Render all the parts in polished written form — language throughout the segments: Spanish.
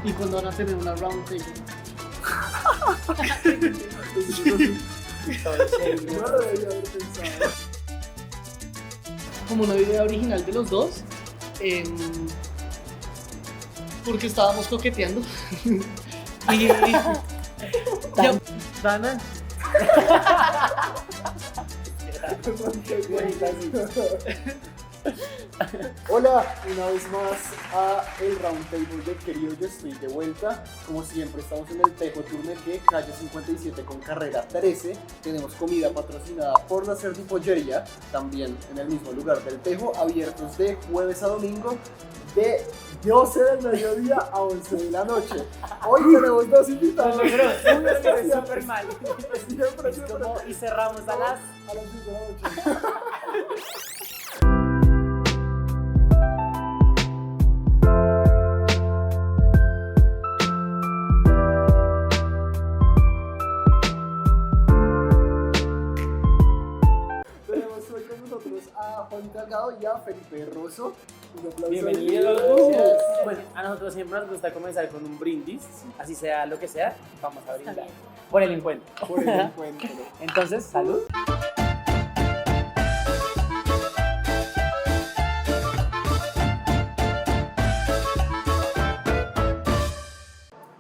¿Y cuando van a tener una round table? No lo debería haber pensado. Como una idea original de los dos, porque estábamos coqueteando. y Dana, Hola, una vez más a el Round Table de Querido Yo Estoy de vuelta. Como siempre estamos en el Tejo Turneque, calle 57 con carrera 13. Tenemos comida patrocinada por la Cerdipollería, también en el mismo lugar del Tejo, abiertos de jueves a domingo de 12 del mediodía a 11 de la noche. Hoy tenemos dos invitados. Pero uno es que es súper mal. Siempre, Es como, y cerramos a las 10 de la noche. Tenemos hoy con nosotros a Juan Delgado y a Felipe Rosso. Un aplauso. bienvenidos. Gracias. Bueno, a nosotros siempre nos gusta comenzar con un brindis, así sea lo que sea, vamos a brindar por el encuentro. Por el encuentro. Entonces, salud.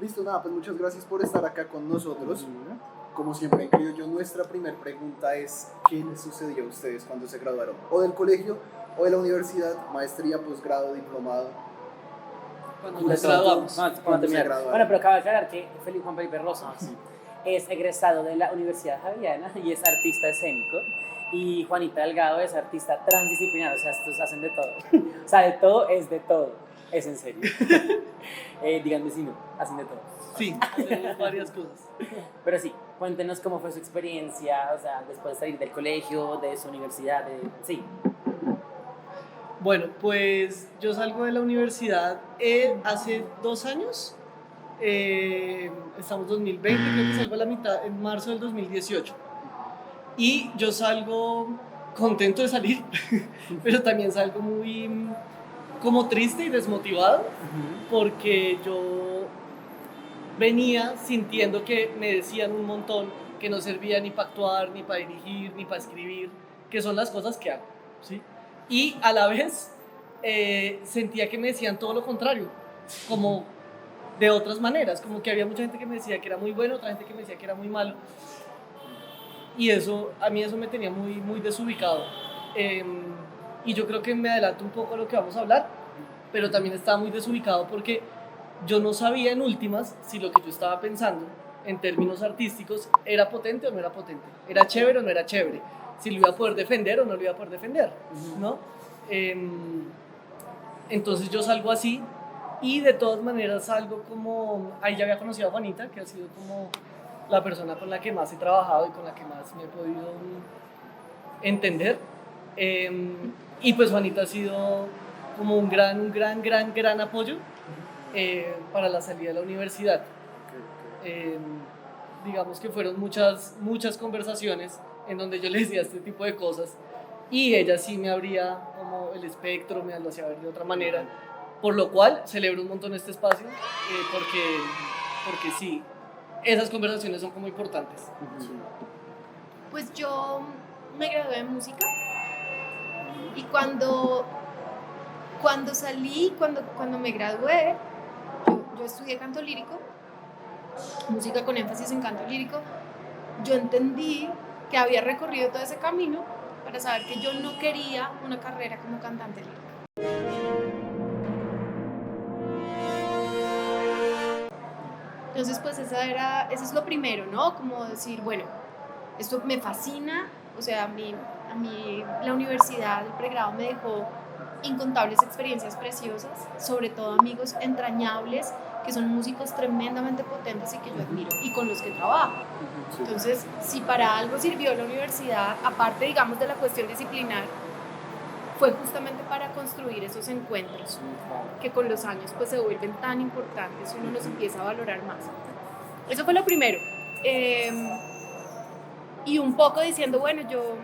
Listo, nada, pues muchas gracias por estar acá con nosotros. Como siempre, creo yo, nuestra primera pregunta es: ¿qué les sucedió a ustedes cuando se graduaron? O del colegio, o de la universidad, maestría, posgrado, diplomado. cuando nos graduamos. Vamos a Cuando se terminar. graduaron. Bueno, pero acaba de aclarar que Juan Felipe Rosso es egresado de la Universidad Javeriana y es artista escénico. Y Juanita Delgado es artista transdisciplinar, o sea, estos hacen de todo. O sea, de todo es de todo. Es en serio. Díganme si no, hacen de todo. Sí, hacemos varias cosas. Pero sí, cuéntenos cómo fue su experiencia, o sea, después de salir del colegio, de su universidad, sí. Bueno, pues yo salgo de la universidad hace 2 años. Estamos 2020, creo que salgo a la mitad, en marzo del 2018. Y yo salgo contento de salir, pero también salgo muy como triste y desmotivado, porque yo venía sintiendo que me decían un montón que no servía ni para actuar, ni para dirigir, ni para escribir, que son las cosas que hago, ¿sí? Y a la vez sentía que me decían todo lo contrario, como de otras maneras, como que había mucha gente que me decía que era muy bueno, otra gente que me decía que era muy malo, y eso, a mí eso me tenía muy, muy desubicado. Y yo creo que me adelanto un poco a lo que vamos a hablar, pero también estaba muy desubicado porque yo no sabía en últimas si lo que yo estaba pensando en términos artísticos era potente o no era potente, era chévere o no era chévere, si lo iba a poder defender o no lo iba a poder defender, ¿no? Entonces yo salgo así, y de todas maneras salgo como, ahí ya había conocido a Juanita, que ha sido como la persona con la que más he trabajado y con la que más me he podido entender. Y pues Juanita ha sido como un gran apoyo para la salida de la universidad. Digamos que fueron muchas conversaciones en donde yo le decía este tipo de cosas, y ella sí me abría como el espectro, me lo hacía ver de otra manera, por lo cual celebro un montón este espacio, porque sí, esas conversaciones son como importantes. Pues yo me gradué de música, y cuando salí, cuando me gradué, yo estudié canto lírico, música con énfasis en canto lírico. Yo entendí que había recorrido todo ese camino para saber que yo no quería una carrera como cantante lírica. Entonces, pues eso es lo primero, ¿no? Como decir, bueno, esto me fascina, o sea, a mí la universidad, el pregrado me dejó incontables experiencias preciosas, sobre todo amigos entrañables, que son músicos tremendamente potentes y que yo admiro y con los que trabajo. Entonces, si para algo sirvió la universidad, aparte, digamos, de la cuestión disciplinar, fue justamente para construir esos encuentros que con los años pues se vuelven tan importantes y uno los empieza a valorar más. Eso fue lo primero. Y un poco diciendo, bueno, yo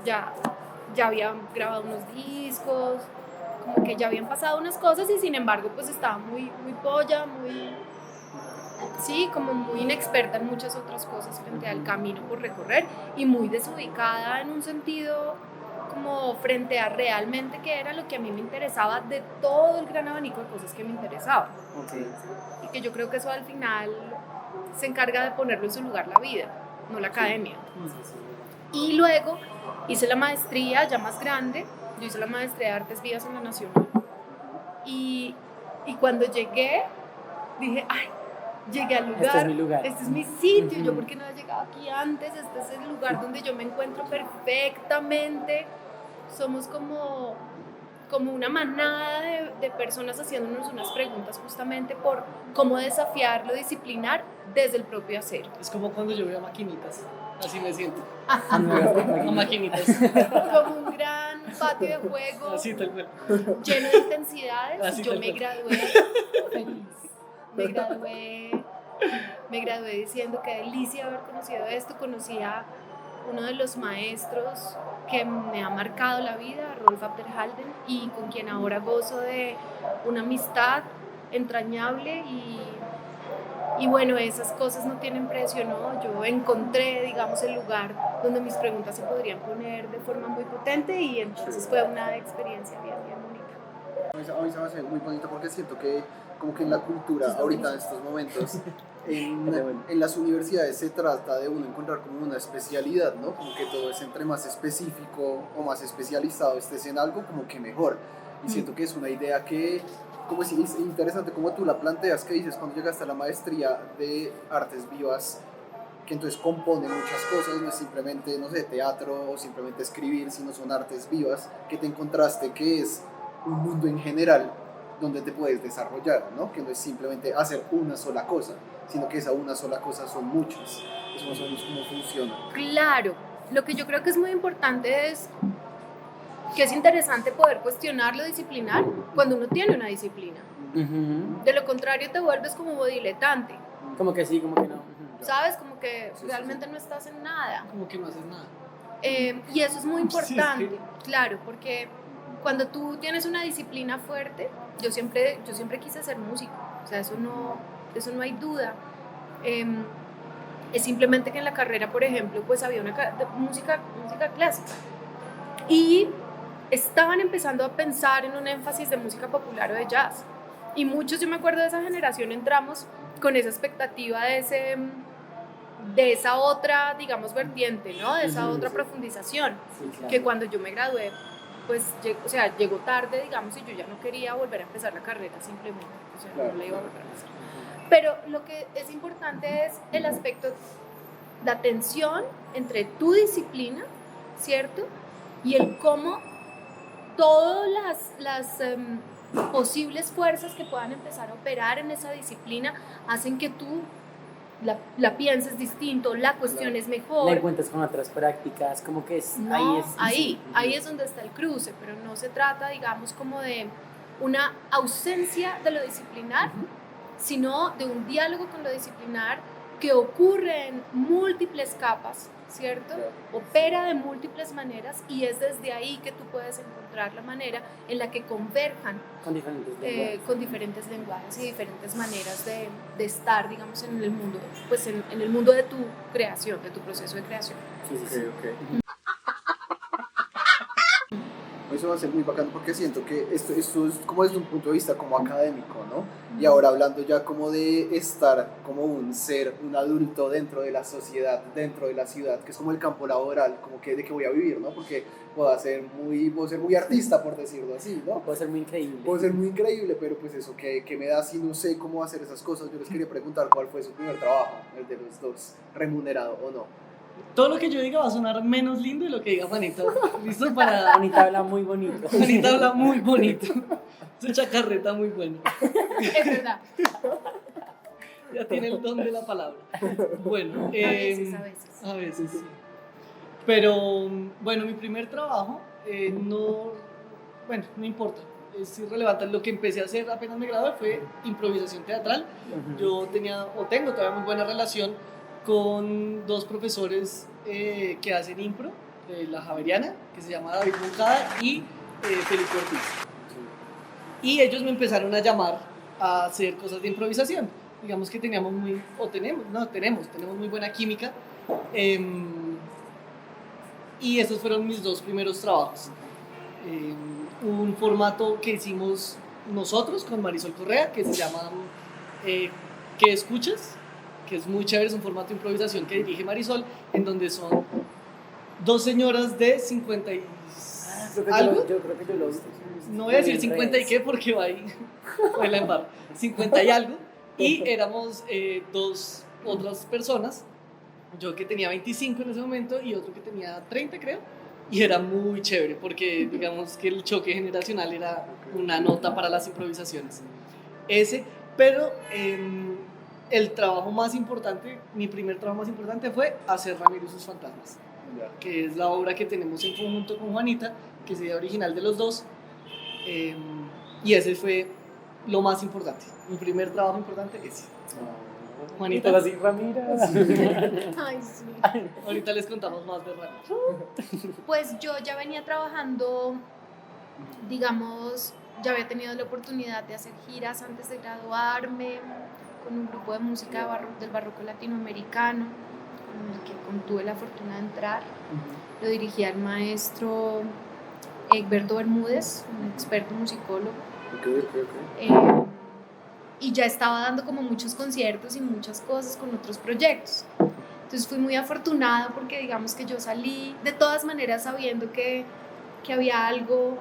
ya había grabado unos discos, como que ya habían pasado unas cosas y sin embargo pues estaba muy polla, sí, como muy inexperta en muchas otras cosas frente al camino por recorrer y muy desubicada en un sentido como frente a realmente qué era lo que a mí me interesaba de todo el gran abanico de cosas que me interesaban. Okay. Y que yo creo que eso al final se encarga de ponerlo en su lugar la vida, no la academia. Y luego hice la maestría ya más grande, yo hice la maestría de Artes Vivas en la Nacional. Y cuando llegué, dije, ay, llegué al lugar, Este es mi lugar. este es mi sitio, yo porque no había llegado aquí antes, este es el lugar donde yo me encuentro perfectamente, somos como una manada de personas haciéndonos unas preguntas justamente por cómo desafiar lo disciplinar desde el propio hacer. Es como cuando yo veo a maquinitas, así me siento, A maquinitas, Como un gran patio de juego así tal cual. lleno de intensidades. Así Yo tal me cual. gradué feliz. Me gradué diciendo qué delicia haber conocido esto. Conocí a uno de los maestros que me ha marcado la vida, Rolf Abderhalden, y con quien ahora gozo de una amistad entrañable y bueno, esas cosas no tienen precio, ¿no? Yo encontré, digamos, el lugar donde mis preguntas se podrían poner de forma muy potente y entonces fue una experiencia bien bonita. A mí se me hace muy bonito porque siento que como que en la cultura ahorita en estos momentos en las universidades se trata de uno encontrar como una especialidad, ¿no? Como que todo es entre más específico o más especializado estés en algo, como que mejor. Y siento que es una idea que, como si es interesante como tú la planteas, que dices cuando llegaste a la maestría de Artes Vivas, que entonces compone muchas cosas, no es simplemente, no sé, teatro o simplemente escribir, sino son artes vivas, que te encontraste que es un mundo en general donde te puedes desarrollar, ¿no? Que no es simplemente hacer una sola cosa, sino que esa una sola cosa son muchas. Eso más o menos cómo funciona. Claro, lo que yo creo que es muy importante es que es interesante poder cuestionar lo disciplinar cuando uno tiene una disciplina. De lo contrario te vuelves como diletante, Como que sí, como que no. ¿sabes? Como que realmente no estás en nada. Como que no haces nada. Y eso es muy importante, Sí, claro, porque cuando tú tienes una disciplina fuerte, yo siempre quise ser músico, o sea, eso no hay duda. Es simplemente que en la carrera, por ejemplo, pues había música clásica y estaban empezando a pensar en un énfasis de música popular o de jazz. Y muchos, yo me acuerdo de esa generación, entramos con esa expectativa de esa otra, digamos, vertiente, ¿no? De esa otra profundización, Sí, claro. que cuando yo me gradué, pues, llegó tarde, digamos, y yo ya no quería volver a empezar la carrera simplemente, o sea, Claro. no la iba a volver a empezar. Pero lo que es importante es el aspecto, la tensión entre tu disciplina, ¿cierto? Y el cómo todas las posibles fuerzas que puedan empezar a operar en esa disciplina hacen que tú la pienses distinto, la cuestiones mejor. La encuentras con otras prácticas, como que es No, ahí ahí es donde está el cruce, pero no se trata, digamos, como de una ausencia de lo disciplinar, sino de un diálogo con lo disciplinar que ocurre en múltiples capas, ¿cierto? Claro. Opera de múltiples maneras y es desde ahí que tú puedes encontrar la manera en la que converjan con diferentes lenguajes. con diferentes lenguajes y diferentes maneras de estar, digamos, en el mundo, pues en el mundo de tu creación, de tu proceso de creación. Sí, sí, sí. Ok. Eso va a ser muy bacano porque siento que esto es como desde un punto de vista como académico, ¿no? Y ahora hablando ya como de estar como un ser, un adulto dentro de la sociedad, dentro de la ciudad, que es como el campo laboral, como que de qué voy a vivir, ¿no? Porque puedo ser muy artista, por decirlo así, ¿no? Puede ser muy increíble. Puede ser muy increíble, pero pues eso, que me da si no sé cómo hacer esas cosas. Yo les quería preguntar cuál fue su primer trabajo, el de los dos, remunerado o no. Todo lo que yo diga va a sonar menos lindo de lo que diga Juanita. ¿Listo? Para... Juanita habla muy bonito. Juanita habla muy bonito. Su chacarreta muy buena. Es verdad, Ya tiene el don de la palabra. Bueno, a veces. a veces, sí. Pero, bueno, mi primer trabajo, no importa. Es irrelevante. Lo que empecé a hacer apenas me gradué fue improvisación teatral. Yo tengo todavía muy buena relación con dos profesores que hacen impro de la Javeriana, que se llama David Moncada y Felipe Ortiz. Y ellos me empezaron a llamar a hacer cosas de improvisación. Digamos que teníamos tenemos muy buena química. Y esos fueron mis dos primeros trabajos. Un formato que hicimos nosotros con Marisol Correa, que se llama ¿Qué escuchas? Que es muy chévere, es un formato de improvisación que dirige Marisol, en donde son dos señoras de 50 y algo. Yo creo que yo lo vi. No voy a decir 50 y qué porque va ahí, la embarra. 50 y algo. Y éramos dos otras personas, yo que tenía 25 en ese momento y otro que tenía 30 creo. Y era muy chévere porque digamos que el choque generacional era una nota para las improvisaciones. Pero el trabajo más importante, mi primer trabajo más importante fue hacer Ramiro y sus fantasmas, que es la obra que tenemos en conjunto con Juanita, que es idea original de los dos. Y ese fue lo más importante. Mi primer trabajo importante ese. Juanita. Así, Ramiro. Ay, sí. Ahorita les contamos más de Ramiro. Pues yo ya venía trabajando, digamos, ya había tenido la oportunidad de hacer giras antes de graduarme con un grupo de música del barroco latinoamericano, con el que tuve la fortuna de entrar. Lo dirigía el maestro Egberto Bermúdez, un experto musicólogo. Y ya estaba dando como muchos conciertos y muchas cosas con otros proyectos. Entonces fui muy afortunada porque digamos que yo salí de todas maneras sabiendo que había algo,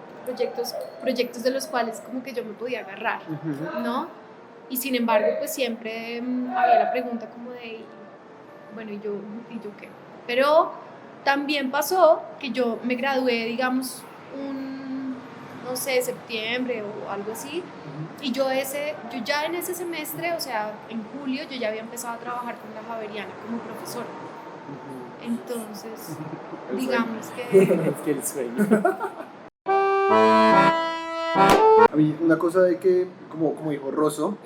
proyectos de los cuales como que yo me podía agarrar, ¿no? Y sin embargo pues siempre había la pregunta como de, bueno, ¿y yo qué? Pero también pasó que yo me gradué, digamos, no sé, septiembre o algo así, y yo ya en ese semestre, o sea, en julio, yo ya había empezado a trabajar con la Javeriana como profesora. Entonces, digamos que... Es que el sueño. A mí una cosa de que, como dijo Rosso,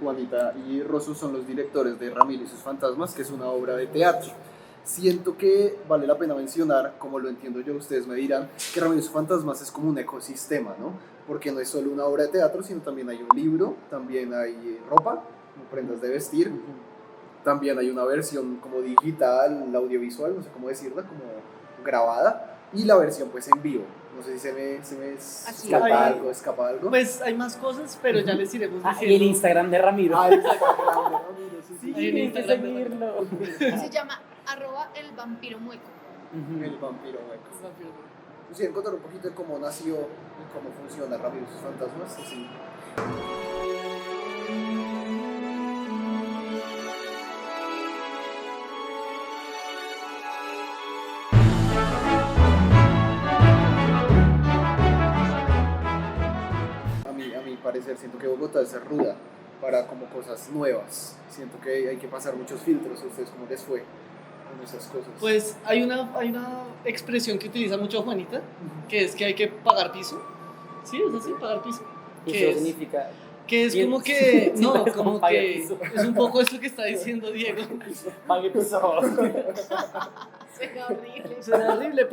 Juanita y Rosso son los directores de Ramiro y sus fantasmas, que es una obra de teatro. Siento que vale la pena mencionar, como lo entiendo yo, ustedes me dirán, que Ramiro y sus fantasmas es como un ecosistema, ¿no? Porque no es solo una obra de teatro, sino también hay un libro, también hay ropa, como prendas de vestir, también hay una versión como digital, audiovisual, no sé cómo decirla, como grabada, y la versión pues en vivo. No sé si se me escapa algo. Pues hay más cosas, pero ya les iremos diciendo. Y el Instagram de Ramiro. Ah, el Instagram de Ramiro, sí. Hay un hay que Instagram de seguirlo. se llama @elvampiromueco. El vampiro hueco. Sí, contar un poquito de cómo nació y cómo funciona Ramiro y sus fantasmas. Así. A mi parecer, siento que Bogotá es ruda para como cosas nuevas. Siento que hay que pasar muchos filtros. ¿A ustedes cómo les fue con esas cosas? Pues hay una expresión que utiliza mucho Juanita, que es que hay que pagar piso. Sí, es así, pagar piso. ¿Y Que eso es, significa? que es Bien. como que, Sí, no, pero es como como pague que piso. es un poco esto que está diciendo Diego. Pague piso. Suena horrible. Suena horrible,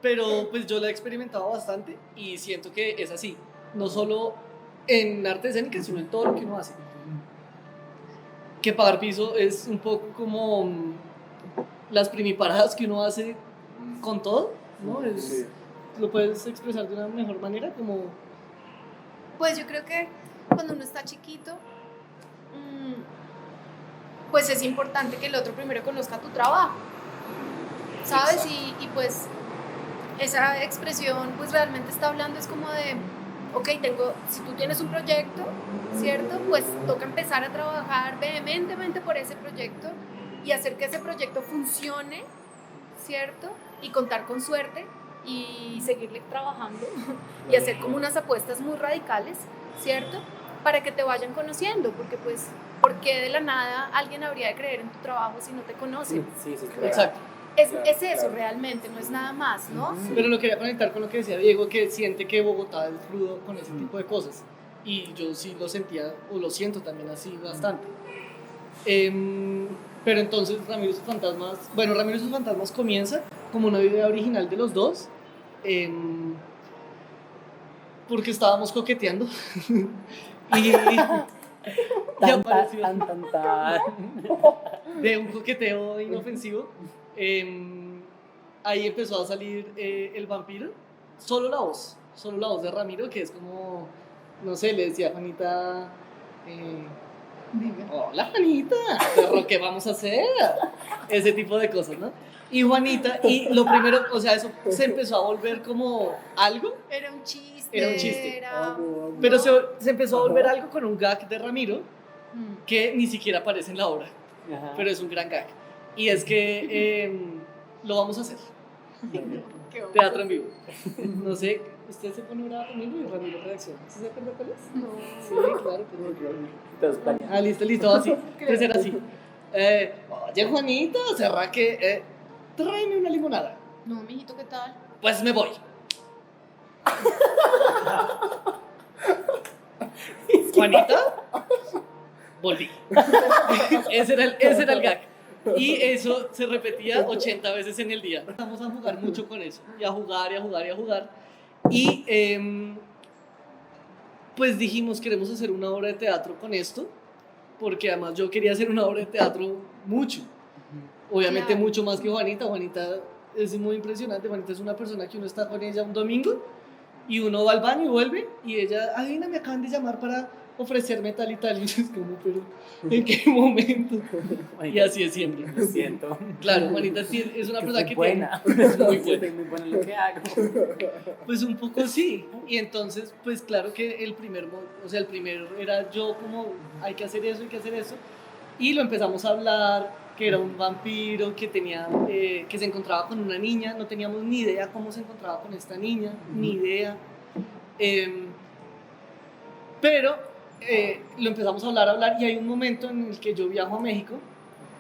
pero pues yo la he experimentado bastante y siento que es así, no solo en arte escénica, sino en todo lo que uno hace. Que pagar piso es un poco como las primiparadas que uno hace con todo, ¿no? Sí. Lo puedes expresar de una mejor manera, como... Pues yo creo que cuando uno está chiquito, pues es importante que el otro primero conozca tu trabajo, ¿sabes? Y pues esa expresión pues realmente está hablando es como de, ok, si tú tienes un proyecto, ¿cierto? Pues toca empezar a trabajar vehementemente por ese proyecto y hacer que ese proyecto funcione, ¿cierto? Y contar con suerte y seguirle trabajando y hacer como unas apuestas muy radicales, ¿cierto? Para que te vayan conociendo, porque pues, ¿por qué de la nada alguien habría de creer en tu trabajo si no te conoce? Sí, Exacto. Es eso realmente, no es nada más, ¿no? Pero lo quería conectar con lo que decía Diego, que siente que Bogotá es rudo con ese tipo de cosas. Y yo sí lo sentía, o lo siento también así bastante. Pero entonces Ramiro y sus fantasmas comienza como una idea original de los dos. Pues porque estábamos coqueteando. y Tan, apareció tan, tan, tan. de un coqueteo inofensivo. Ahí empezó a salir el vampiro. Solo la voz de Ramiro, que es como, no sé, le decía a Juanita, hola Juanita, pero ¿qué vamos a hacer? Ese tipo de cosas, ¿no? Y Juanita, y lo primero, o sea, eso se empezó a volver como algo, Era un chiste. Era un chiste. Era... pero se empezó a volver algo con un gag de Ramiro Mm. que ni siquiera aparece en la obra, Ajá. pero es un gran gag. Y es que lo vamos a hacer. Qué bueno. Teatro en vivo. No sé, usted se pone brava conmigo y Ramiro reacciona. ¿Sí se acuerda cuál es? No. Sí, claro. Entonces, planeado. Ah, listo, así. Entonces era así. Oye, Juanita, ¿será que tráeme una limonada? No, mijito, ¿qué tal? Pues me voy. Juanita, volví. Ese era el gag. Y eso se repetía 80 veces en el día. Vamos a jugar mucho con eso. Y a jugar, y a jugar, y a jugar. Y pues dijimos, queremos hacer una obra de teatro con esto. Porque además yo quería hacer una obra de teatro mucho. Obviamente Claro. mucho más que Juanita. Juanita es muy impresionante. Juanita es una persona que uno está con ella un domingo y uno va al baño y vuelve y ella, Adina, me acaban de llamar para ofrecerme tal y tal. Y yo es como, pero ¿en qué momento? Y así es siempre. Lo siento. Claro, Juanita sí es una Que persona soy que buena. es muy buena. Soy muy buena en lo que hago. Pues un poco sí. Y entonces, pues claro que el primero era yo como, hay que hacer eso, hay que hacer eso. Y lo empezamos a hablar, que era un vampiro, que tenía, que se encontraba con una niña. No teníamos ni idea cómo se encontraba con esta niña, ni idea. Pero lo empezamos a hablar y hay un momento en el que yo viajo a México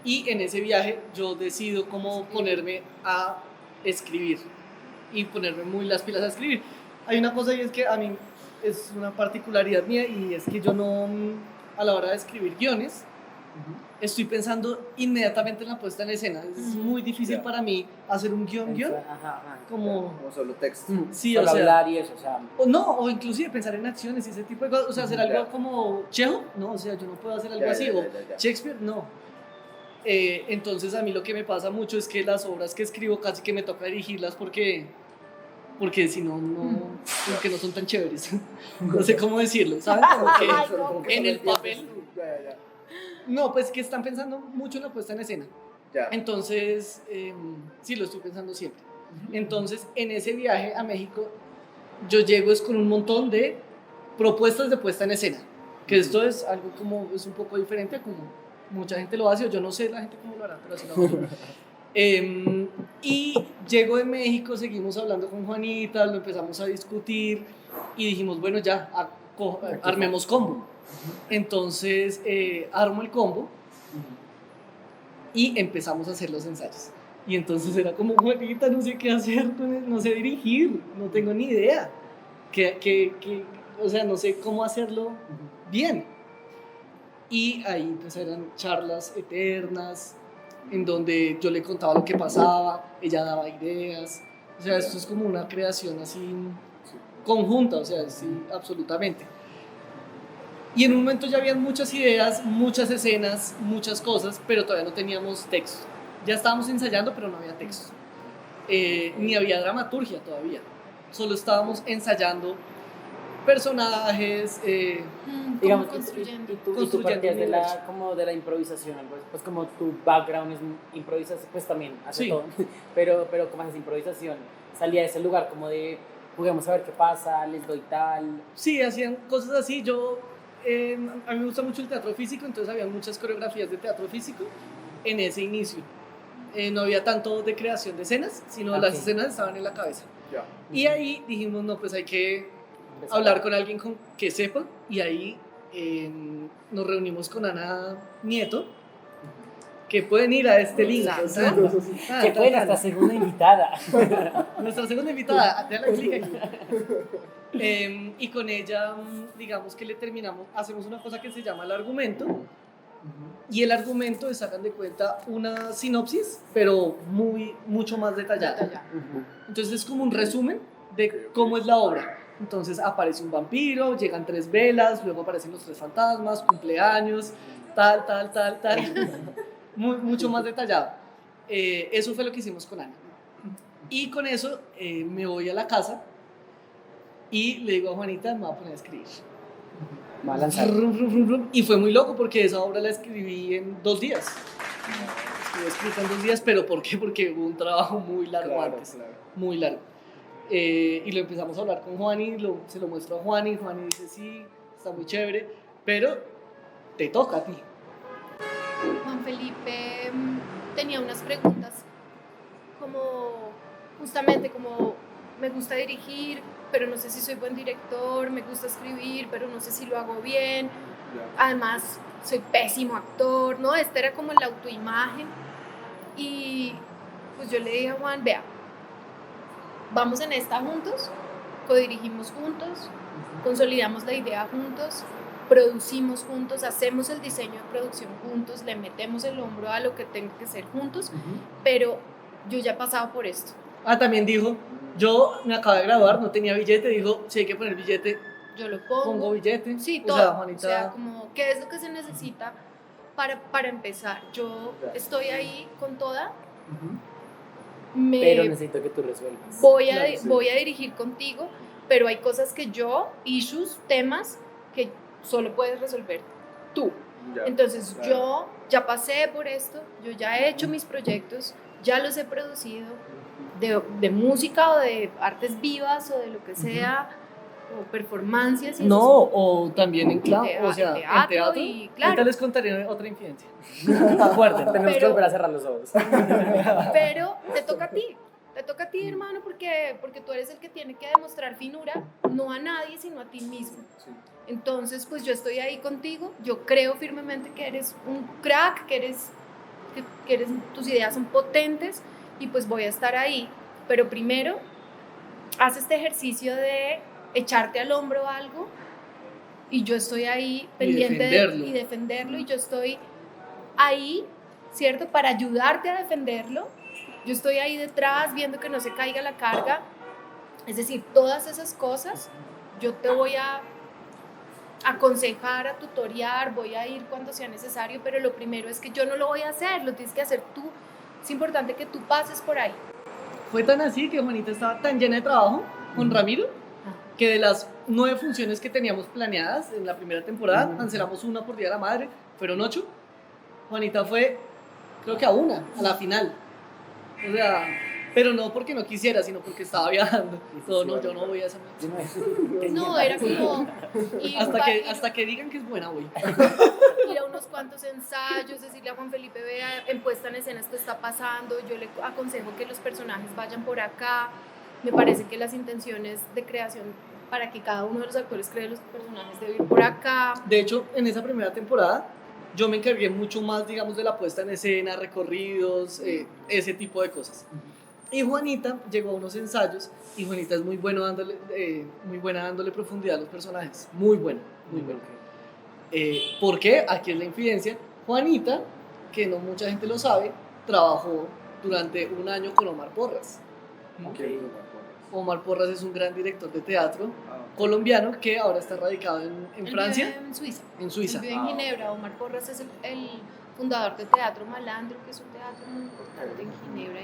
y en ese viaje yo decido cómo ponerme a escribir y ponerme muy las pilas a escribir. Hay una cosa y es que a mí es una particularidad mía y es que yo no, a la hora de escribir guiones, estoy pensando inmediatamente en la puesta en escena. Es muy difícil para mí hacer un guión, Ajá. como... Como solo texto. Sí, Solo o sea, hablar y eso, o sea. o no, o inclusive pensar en acciones y ese tipo de cosas, o sea, hacer algo como Chekhov, no, o sea, yo no puedo hacer algo así, o Shakespeare, no. Entonces a mí lo que me pasa mucho es que las obras que escribo casi que me toca dirigirlas porque si no, como que no son tan chéveres, no sé cómo decirlo, ¿sabes? Como que en el papel, no, pues que están pensando mucho en la puesta en escena. Ya. Entonces, sí, lo estoy pensando siempre. Entonces, en ese viaje a México, yo llego es con un montón de propuestas de puesta en escena. Que esto es algo como, es un poco diferente a como mucha gente lo hace, o yo no sé la gente cómo lo hará, pero así lo hago yo. Y llego de México, seguimos hablando con Juanita, lo empezamos a discutir y dijimos, bueno, ya, armemos combo. Entonces, armo el combo y empezamos a hacer los ensayos. Y entonces era como, Juanita, no sé qué hacer, no sé dirigir, no tengo ni idea. O sea, no sé cómo hacerlo bien. Y ahí pues eran charlas eternas, en donde yo le contaba lo que pasaba, ella daba ideas. O sea, esto es como una creación así conjunta, o sea, sí, absolutamente. Y en un momento ya habían muchas ideas, muchas escenas, muchas cosas, pero todavía no teníamos texto. Ya estábamos ensayando, pero no había texto. Ni había dramaturgia todavía. Solo estábamos ensayando personajes. Digamos, construyendo. y tú Construyendo partías de universo. como de la improvisación, algo así. Pues como tu background es improvisación, pues también hace Sí. todo. Pero como haces improvisación, salía de ese lugar como de, juguemos a ver qué pasa, les doy tal. Sí, hacían cosas así. A mí me gusta mucho el teatro físico, entonces había muchas coreografías de teatro físico en ese inicio. No había tanto de creación de escenas, sino las escenas estaban en la cabeza. Ya. Y ahí dijimos, no, pues hay que Empezar. hablar con alguien que sepa, y ahí nos reunimos con Ana Nieto, que pueden ir a este link. Exacto. Que fue nuestra segunda invitada. Nuestra segunda invitada, dale clic aquí. Y con ella, digamos que hacemos una cosa que se llama el argumento. Y el argumento es, hagan de cuenta, una sinopsis, pero mucho más detallada. Entonces es como un resumen de cómo es la obra. Entonces aparece un vampiro, llegan 3 velas, luego aparecen los 3 fantasmas, cumpleaños, tal. Mucho más detallado. Eso fue lo que hicimos con Ana. Y con eso me voy a la casa y le digo a Juanita, me voy a poner a escribir. Va a lanzar. Y fue muy loco porque esa obra la escribí en 2 días. Estuve escrita en 2 días, pero ¿por qué? Porque hubo un trabajo muy largo antes, muy largo. Y lo empezamos a hablar con Juani, se lo muestro a Juani dice sí, está muy chévere, pero te toca a ti. Juan Felipe tenía unas preguntas como justamente como me gusta dirigir, pero no sé si soy buen director, me gusta escribir, pero no sé si lo hago bien, además soy pésimo actor, ¿no? Esta era como la autoimagen y pues yo le dije a Juan, vea, vamos en esta juntos, codirigimos juntos, consolidamos la idea juntos, producimos juntos, hacemos el diseño de producción juntos, le metemos el hombro a lo que tenga que ser juntos, pero yo ya he pasado por esto. También dijo, yo me acabo de graduar, no tenía billete, dijo, si hay que poner billete, yo lo pongo billete. Sí, o todo. sea, Juanita, o sea, como, ¿qué es lo que se necesita para empezar? Yo estoy ahí con toda. Pero necesito que tú resuelvas. Voy a dirigir contigo, pero hay cosas que issues, temas que solo puedes resolver tú. Entonces yo ya pasé por esto, yo ya he hecho mis proyectos, ya los he producido de música o de artes vivas o de lo que sea, o performances. Y o también en teatro, en teatro. Y, claro. Ahorita les contaré otra infidencia. Acuérdense, tenemos que volver a cerrar los ojos. Pero te toca a ti, hermano, porque tú eres el que tiene que demostrar finura, no a nadie, sino a ti mismo. Entonces, pues yo estoy ahí contigo, yo creo firmemente que eres un crack, que tus ideas son potentes y pues voy a estar ahí. Pero primero, haz este ejercicio de echarte al hombro algo y yo estoy ahí pendiente y defenderlo y yo estoy ahí, ¿cierto? Para ayudarte a defenderlo. Yo estoy ahí detrás viendo que no se caiga la carga. Es decir, todas esas cosas yo te voy a aconsejar, a tutoriar, voy a ir cuando sea necesario, pero lo primero es que yo no lo voy a hacer, lo tienes que hacer tú. Es importante que tú pases por ahí. Fue tan así que Juanita estaba tan llena de trabajo con Ramiro que de las 9 funciones que teníamos planeadas en la primera temporada, cancelamos una por Día de la Madre, fueron 8. Juanita fue, creo que a la final. O sea, pero no porque no quisiera, sino porque estaba viajando. Yo no voy a esa noche. No, era como... Hasta que digan que es buena, voy. Ir a unos cuantos ensayos, decirle a Juan Felipe, vea, en puesta en escena esto está pasando, yo le aconsejo que los personajes vayan por acá. Me parece que las intenciones de creación para que cada uno de los actores cree los personajes debe ir por acá. De hecho, en esa primera temporada yo me encargué mucho más, digamos, de la puesta en escena, recorridos, ese tipo de cosas. Y Juanita llegó a unos ensayos y Juanita es muy buena dándole profundidad a los personajes. Muy buena. ¿Por qué? Aquí es la infidencia. Juanita, que no mucha gente lo sabe, trabajó durante un año con Omar Porras. Omar Porras es un gran director de teatro colombiano que ahora está radicado en Francia. En Suiza. Vive en Ginebra. Omar Porras es el fundador de Teatro Malandro, que es un teatro muy importante en Ginebra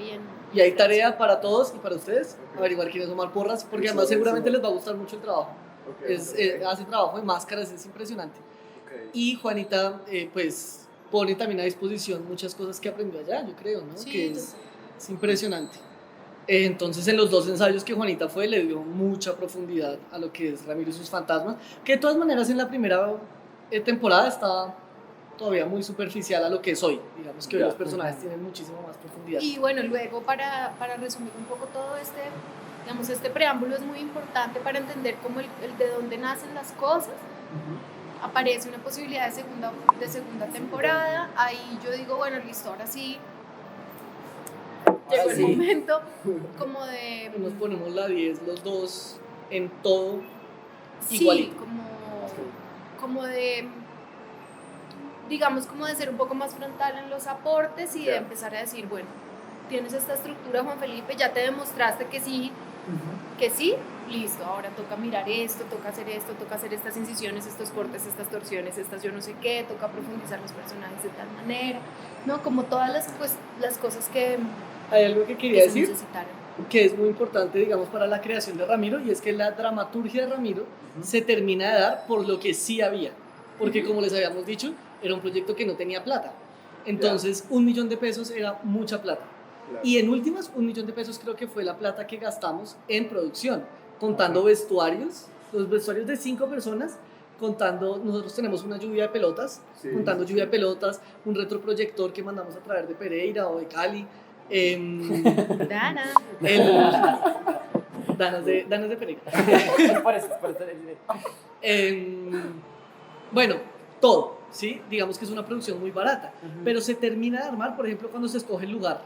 y hay tarea para todos y para ustedes averiguar quién es Omar Porras, porque además seguramente les va a gustar mucho el trabajo. Hace trabajo de máscaras, es impresionante. Y Juanita pues pone también a disposición muchas cosas que aprendió allá, yo creo, ¿no? Sí, que es impresionante. Entonces en los 2 ensayos que Juanita fue le dio mucha profundidad a lo que es Ramiro y sus fantasmas, que de todas maneras en la primera temporada estaba todavía muy superficial a lo que es hoy. Digamos que hoy los personajes tienen muchísimo más profundidad. Y bueno, luego para resumir un poco todo este preámbulo es muy importante para entender cómo el de dónde nacen las cosas. Aparece una posibilidad de segunda temporada, ahí yo digo, bueno, listo, ahora sí llegó el momento como de... Nos ponemos la 10 los dos en todo igualito. Sí, como de... digamos, como de ser un poco más frontal en los aportes y de empezar a decir, bueno, tienes esta estructura, Juan Felipe, ya te demostraste que sí que sí, listo, ahora toca mirar esto, toca hacer estas incisiones, estos cortes, estas torsiones, estas yo no sé qué, toca profundizar los personajes de tal manera, ¿no? Como todas las cosas que, Hay algo que quería que se decir, necesitaron. que es muy importante, digamos, para la creación de Ramiro, y es que la dramaturgia de Ramiro se termina de dar por lo que sí había, porque como les habíamos dicho, era un proyecto que no tenía plata, entonces 1 millón de pesos era mucha plata, y en últimas 1 millón de pesos creo que fue la plata que gastamos en producción, contando vestuarios, los vestuarios de 5 personas, contando, nosotros tenemos una lluvia de pelotas, contando lluvia de pelotas, un retroproyector que mandamos a traer de Pereira o de Cali, Dana. Danas de Pereira. Por eso. Bueno, todo, ¿sí? Digamos que es una producción muy barata, pero se termina de armar, por ejemplo, cuando se escoge el lugar.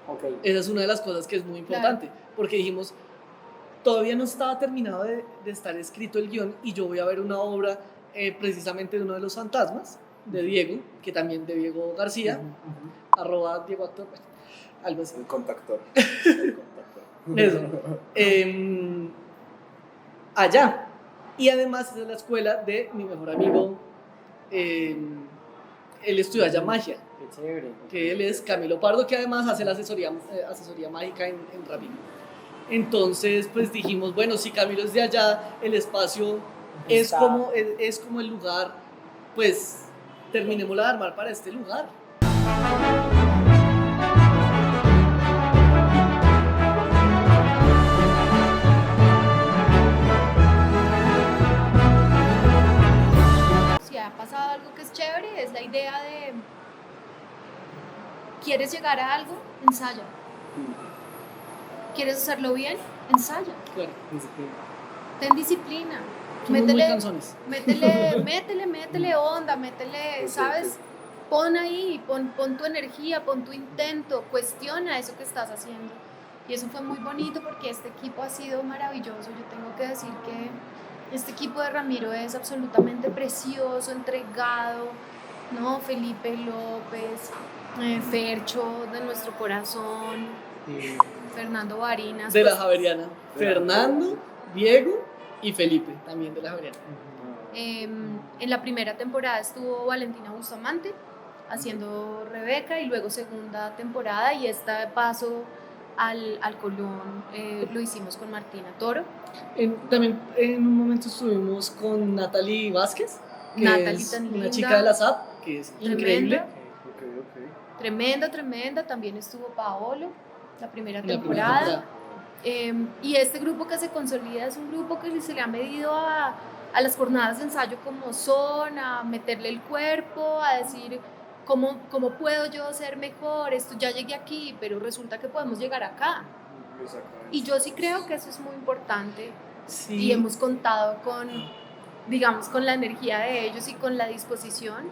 Okay. Esa es una de las cosas que es muy importante, porque dijimos, todavía no estaba terminado de estar escrito el guión y yo voy a ver una obra precisamente de uno de los fantasmas, de Diego, que también de Diego García, @ Diego Actor, bueno, algo así. El contactor. Eso. Allá. Y además es la escuela de mi mejor amigo. Él estudió allá magia. Qué chévere. Que él es Camilo Pardo, que además hace la asesoría mágica en Ramiro. Entonces, pues dijimos, bueno, si Camilo es de allá, el espacio es como el lugar, pues terminémosla de armar para este lugar. Si ha pasado algo que es chévere, es la idea de, ¿quieres llegar a algo? Ensaya. ¿Quieres hacerlo bien? Ensaya. Claro, Ten disciplina. somos muy cansones. Métele onda, métele, ¿sabes? Pon ahí, pon tu energía, pon tu intento, cuestiona eso que estás haciendo. Y eso fue muy bonito porque este equipo ha sido maravilloso. Yo tengo que decir que este equipo de Ramiro es absolutamente precioso, entregado, ¿no? Felipe López, Fercho de nuestro corazón, Fernando Barinas. De la Javeriana. Fernando, Diego y Felipe, también de la Javeriana. En la primera temporada estuvo Valentina Bustamante haciendo Rebeca y luego segunda temporada y este paso al Colón lo hicimos con Martina Toro. También en un momento estuvimos con Natalie Vázquez, que Natalie es tan una linda, chica de la SAP, que es increíble. Tremenda. También estuvo Paolo, la primera En la primera temporada. Y este grupo que se consolida es un grupo que se le ha medido a las jornadas de ensayo como son, a meterle el cuerpo, a decir cómo puedo yo ser mejor, esto ya llegué aquí, pero resulta que podemos llegar acá. Y yo sí creo que eso es muy importante. Sí. Y hemos contado con, digamos, con la energía de ellos y con la disposición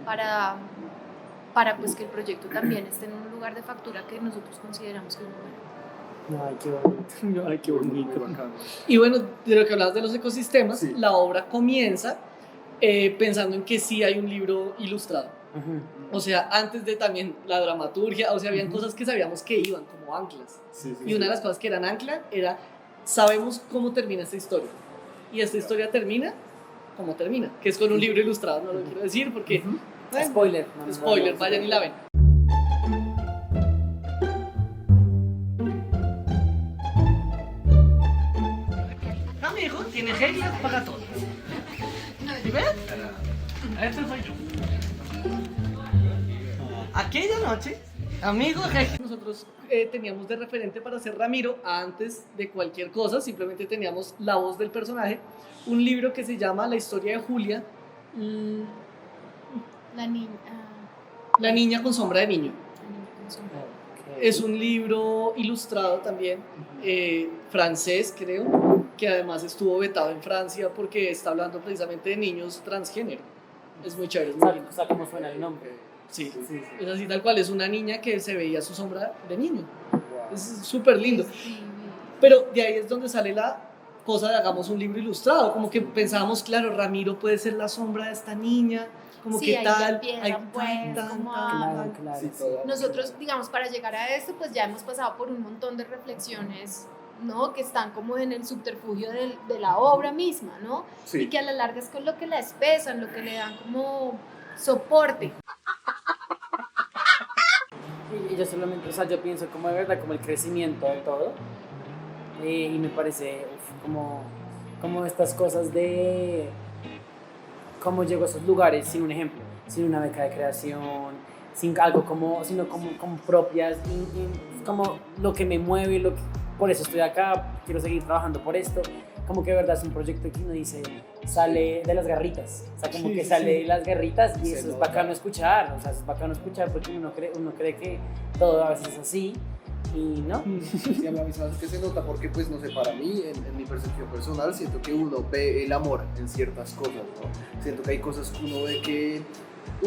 para pues que el proyecto también esté en un lugar de factura que nosotros consideramos que es muy bueno. Ay, qué bonito. Ay, qué bonito. Muy bacano. Y bueno, de lo que hablabas de los ecosistemas, Sí. la obra comienza pensando en que sí hay un libro ilustrado. O sea, antes de también la dramaturgia, o sea, habían cosas que sabíamos que iban como anclas. Y una de las cosas que eran ancla era, sabemos cómo termina esta historia. Y esta historia termina como termina, que es con un libro ilustrado, no lo quiero decir porque... bueno, Spoiler. spoiler, vayan y la ven. Amigo, tiene reglas para todo. ¿Sí ves? Este soy yo. Aquella noche, amigo, nosotros teníamos de referente para ser Ramiro antes de cualquier cosa, simplemente teníamos la voz del personaje, un libro que se llama La historia de Julia, La niña. La niña con sombra de niño. La niña con sombra. Es un libro ilustrado también, francés creo, que además estuvo vetado en Francia porque está hablando precisamente de niños transgénero. Es muy chévere, es muy lindo. O sea, cómo suena el nombre. Sí, Sí. es así tal cual, es una niña que se veía su sombra de niño. Es súper lindo. Sí. Pero de ahí es donde sale la cosa de hagamos un libro ilustrado, como que pensábamos, claro, Ramiro puede ser la sombra de esta niña, como Sí, que ahí ya tal, empiezan, pues, como a- Claro. Sí, todo. Nosotros, digamos, para llegar a esto, pues ya hemos pasado por un montón de reflexiones ¿no? Que están como en el subterfugio de la obra misma, ¿no? Sí. Y que a la larga es con lo que la espesan, lo que le dan como soporte. Y yo solamente, o sea, yo pienso como de verdad, como el crecimiento de todo. Y me parece como estas cosas de cómo llego a esos lugares sin un ejemplo, sin una beca de creación, sin algo sino como propias, y como lo que me mueve, por eso estoy acá, quiero seguir trabajando por esto. Como que de verdad es un proyecto que uno dice, sale de las garritas, o sea, como Sí, que sale sí. de las garritas y Se eso es nota. bacano escuchar, o sea, es bacano escuchar porque uno cree que todo a veces es así y no. Sí, a mí se me hace que se nota porque, pues, no sé, para mí, en mi percepción personal, siento que uno ve el amor en ciertas cosas, ¿no? Siento que hay cosas que uno ve que,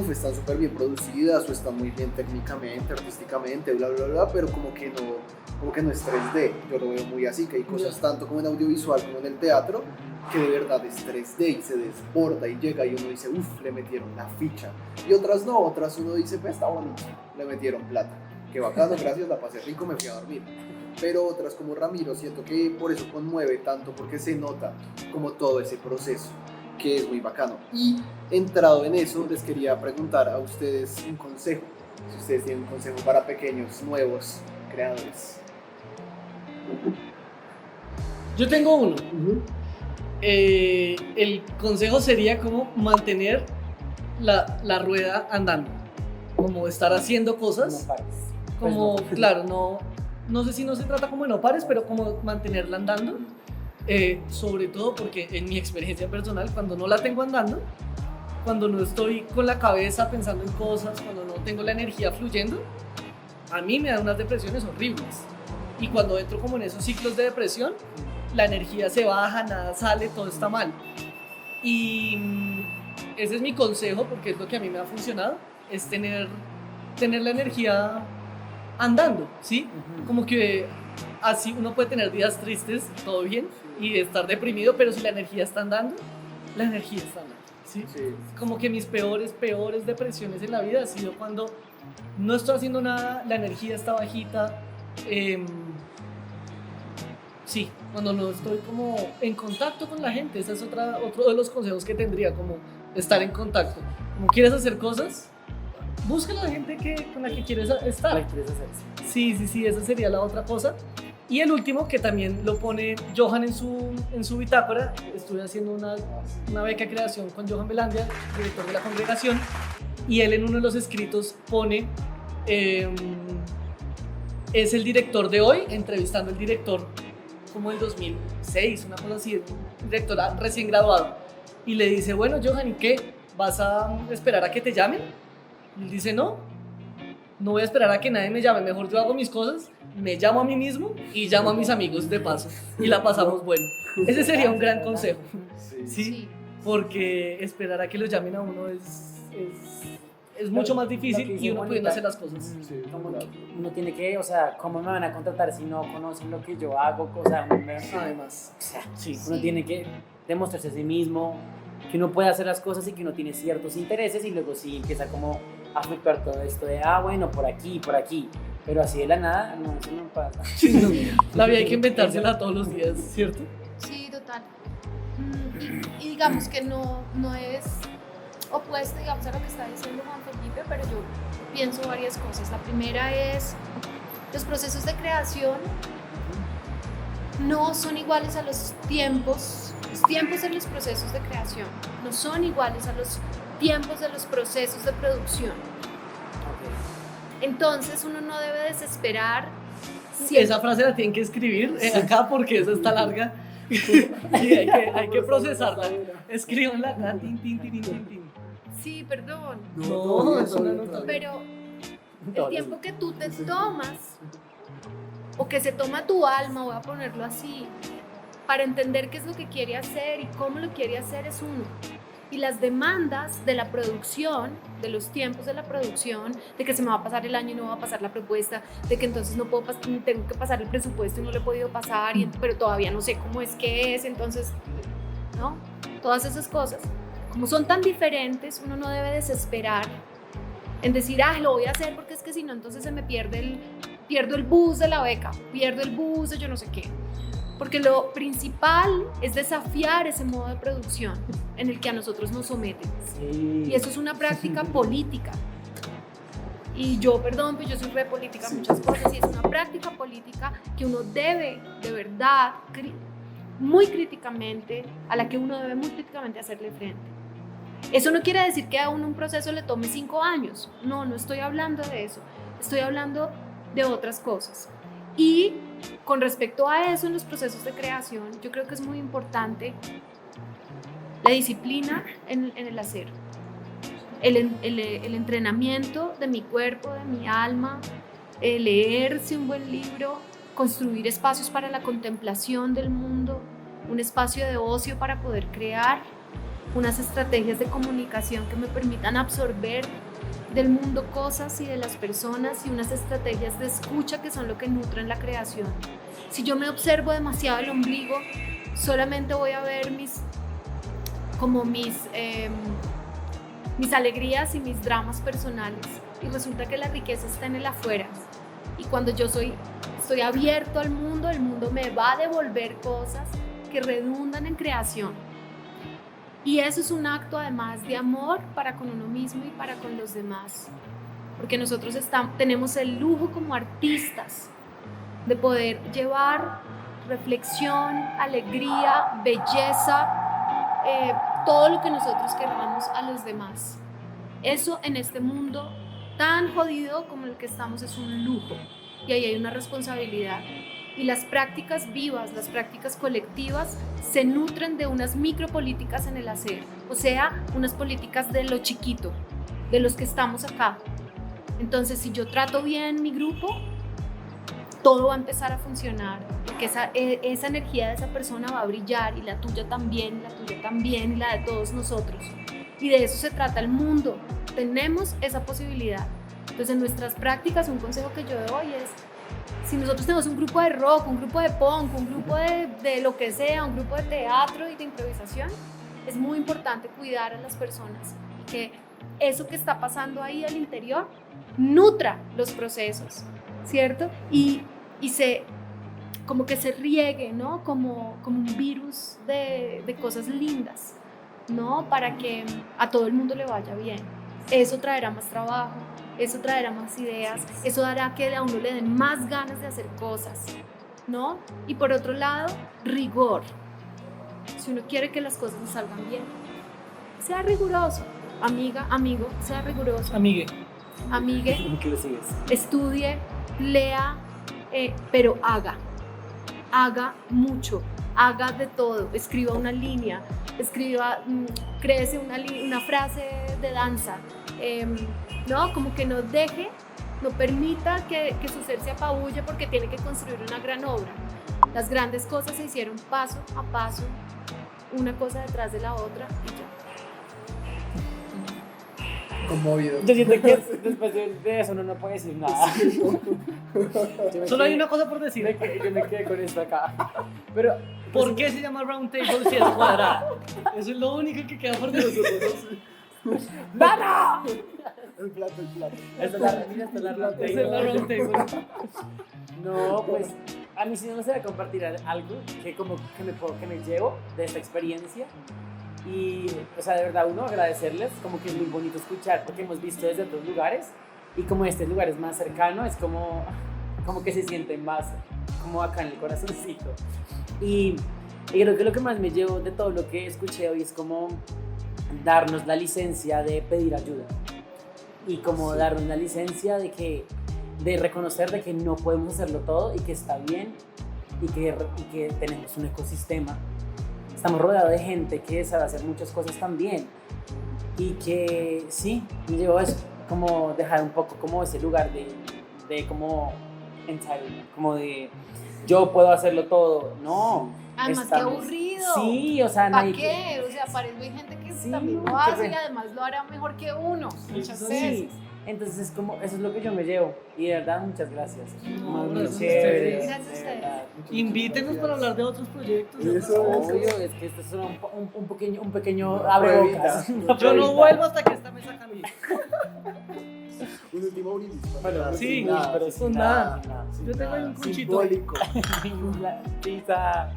están súper bien producidas o están muy bien técnicamente, artísticamente, bla, bla, bla, pero como que no es 3D. Yo lo veo muy así, que hay cosas tanto como en audiovisual como en el teatro, que de verdad es 3D y se desborda y llega y uno dice, le metieron la ficha. Y otras no, otras uno dice, pues está bonito, le metieron plata. Qué bacano, gracias, la pasé rico, me fui a dormir. Pero otras como Ramiro, siento que por eso conmueve tanto, porque se nota como todo ese proceso, que es muy bacano. Y entrado en eso, les quería preguntar a ustedes un consejo, si ustedes tienen un consejo para pequeños, nuevos creadores. Yo tengo uno. El consejo sería como mantener la rueda andando, como estar haciendo No cosas, pares. como, Pues no. claro, no sé si no se trata como de no pares, pero como mantenerla andando, sobre todo porque en mi experiencia personal, cuando no la tengo andando, cuando no estoy con la cabeza pensando en cosas, cuando no tengo la energía fluyendo, a mí me dan unas depresiones horribles. Y cuando entro como en esos ciclos de depresión, la energía se baja, nada sale, todo está mal. Y ese es mi consejo, porque es lo que a mí me ha funcionado, es tener la energía andando, ¿sí? Como que así uno puede tener días tristes, todo bien, y estar deprimido, pero si la energía está andando, la energía está andando, ¿sí? Sí. Como que mis peores depresiones en la vida ha sido cuando no estoy haciendo nada, la energía está bajita, sí, cuando no estoy como en contacto con la gente. Ese es otro de los consejos que tendría, como estar en contacto. Como quieres hacer cosas, busca a la gente con la que quieres estar. La quieres hacer. Sí, esa sería la otra cosa. Y el último, que también lo pone Johan en su bitácora, estuve haciendo una beca de creación con Johan Belandia, director de la congregación, y él en uno de los escritos pone, es el director de hoy, entrevistando al director como del 2006, una cosa así, un director recién graduado, y le dice, bueno, Johan, ¿y qué? ¿Vas a esperar a que te llamen? Y él dice, no voy a esperar a que nadie me llame, mejor yo hago mis cosas, me llamo a mí mismo y llamo a mis amigos de paso y la pasamos bueno. Ese sería un gran consejo, ¿sí? Porque esperar a que lo llamen a uno es mucho más difícil y uno pudiendo hacer las cosas. Como que uno tiene que, o sea, ¿cómo me van a contratar si no conocen lo que yo hago? O sea, Además, sí. uno tiene que demostrarse a sí mismo que uno puede hacer las cosas y que uno tiene ciertos intereses y luego sí empieza como a fluctuar todo esto de, bueno, por aquí, pero así de la nada, no, eso no pasa. Sí, no. La vida hay que inventársela todos los días, ¿cierto? Sí, total. Y digamos que no es opuesto, digamos, a lo que está diciendo Juan Felipe, pero yo pienso varias cosas. La primera es, los procesos de creación no son iguales a los tiempos en los procesos de creación no son iguales a los tiempos de los procesos de producción. Entonces uno no debe desesperar. Esa frase la tienen que escribir acá porque esa está larga y hay que procesarla. Escríbanla acá, tin, tin, tin, tin, tin. Sí, perdón. No, es una nota. Pero el tiempo que tú te tomas o que se toma tu alma, voy a ponerlo así, para entender qué es lo que quiere hacer y cómo lo quiere hacer es uno. Y las demandas de la producción, de los tiempos de la producción, de que se me va a pasar el año y no va a pasar la propuesta, de que entonces no puedo tengo que pasar el presupuesto y no lo he podido pasar, pero todavía no sé cómo es que es, entonces, ¿no? Todas esas cosas. Como son tan diferentes, uno no debe desesperar en decir, lo voy a hacer porque es que si no, entonces se me pierde pierdo el bus de la beca, pierdo el bus de yo no sé qué. Porque lo principal es desafiar ese modo de producción en el que a nosotros nos someten. Sí. Y eso es una práctica política. Y yo, perdón, pues yo soy re política en muchas cosas, y es una práctica política que uno debe, de verdad, muy críticamente, a la que uno debe muy críticamente hacerle frente. Eso no quiere decir que a uno un proceso le tome 5 años. No, no estoy hablando de eso. Estoy hablando de otras cosas. Y con respecto a eso en los procesos de creación, yo creo que es muy importante la disciplina en el hacer. El entrenamiento de mi cuerpo, de mi alma, leerse un buen libro, construir espacios para la contemplación del mundo, un espacio de ocio para poder crear, unas estrategias de comunicación que me permitan absorber del mundo cosas y de las personas, y unas estrategias de escucha que son lo que nutren la creación. Si yo me observo demasiado el ombligo, solamente voy a ver mis alegrías y mis dramas personales, y resulta que la riqueza está en el afuera. Y cuando yo estoy abierto al mundo, el mundo me va a devolver cosas que redundan en creación. Y eso es un acto además de amor para con uno mismo y para con los demás, porque nosotros tenemos el lujo como artistas de poder llevar reflexión, alegría, belleza, todo lo que nosotros queramos a los demás. Eso en este mundo tan jodido como el que estamos es un lujo, y ahí hay una responsabilidad. Y las prácticas vivas, las prácticas colectivas, se nutren de unas micropolíticas en el hacer, o sea, unas políticas de lo chiquito, de los que estamos acá. Entonces, si yo trato bien mi grupo, todo va a empezar a funcionar, porque esa energía de esa persona va a brillar, y la tuya también, y la de todos nosotros. Y de eso se trata el mundo. Tenemos esa posibilidad. Entonces, en nuestras prácticas, un consejo que yo doy es: si nosotros tenemos un grupo de rock, un grupo de punk, un grupo de lo que sea, un grupo de teatro y de improvisación, es muy importante cuidar a las personas, y que eso que está pasando ahí al interior nutra los procesos, ¿cierto? Y como que se riegue, ¿no? Como un virus de cosas lindas, ¿no? Para que a todo el mundo le vaya bien. Eso traerá más trabajo, eso traerá más ideas, eso hará que a uno le den más ganas de hacer cosas, ¿no? Y por otro lado, rigor. Si uno quiere que las cosas le salgan bien, sea riguroso. Amiga, amigo, sea riguroso. Amigue. ¿Qué lo sigues? Estudie, lea, pero haga mucho, haga de todo, escriba una línea, créese una frase de danza, ¿no? Como que no permita que su ser se apabulle porque tiene que construir una gran obra. Las grandes cosas se hicieron paso a paso, una cosa detrás de la otra, y ya. Conmovido. Yo siento que después de eso no puede decir nada. Solo hay una cosa por decir. Yo me quedé con esto acá. Pero, ¿Por qué se llama round table si es cuadrada? Eso es lo único que queda por decir. ¡Nada! El plato. Esta es la round Esa es la round table. No, pues a mí sí me gustaría compartir algo que me llevo de esta experiencia. Y, o sea, de verdad, uno, agradecerles, como que es muy bonito escuchar, porque hemos visto desde otros lugares, y como este lugar es más cercano, es como que se siente más como acá en el corazoncito. Y creo que lo que más me llevo de todo lo que escuché hoy es como darnos la licencia de pedir ayuda, y como darnos la licencia de reconocer de que no podemos hacerlo todo, y que está bien, y que tenemos un ecosistema. Estamos rodeados de gente que sabe hacer muchas cosas también, y que sí, me llevo eso, como dejar un poco como ese lugar de como entitlement, como de yo puedo hacerlo todo, no. Además, qué aburrido. Sí, o sea, ¿Para qué? O sea, para eso hay gente que Sí, también lo hace, y además lo hará mejor que uno, muchas veces. Sí, entonces es como, eso es lo que yo me llevo, y de verdad, muchas gracias. No, Muy gracias a chévere, ustedes. Gracias a de ustedes. verdad. Invítenos para hablar de otros proyectos. de Eso, otras cosas. Obvio, es que esto es un pequeño abrebocas. Yo no vuelvo hasta que esta mesa camine. Un último brindis. para Bueno, cerrar, sí, sin nada, pero sin sin nada. nada. Yo tengo un cuchito. simbólico. La pizza.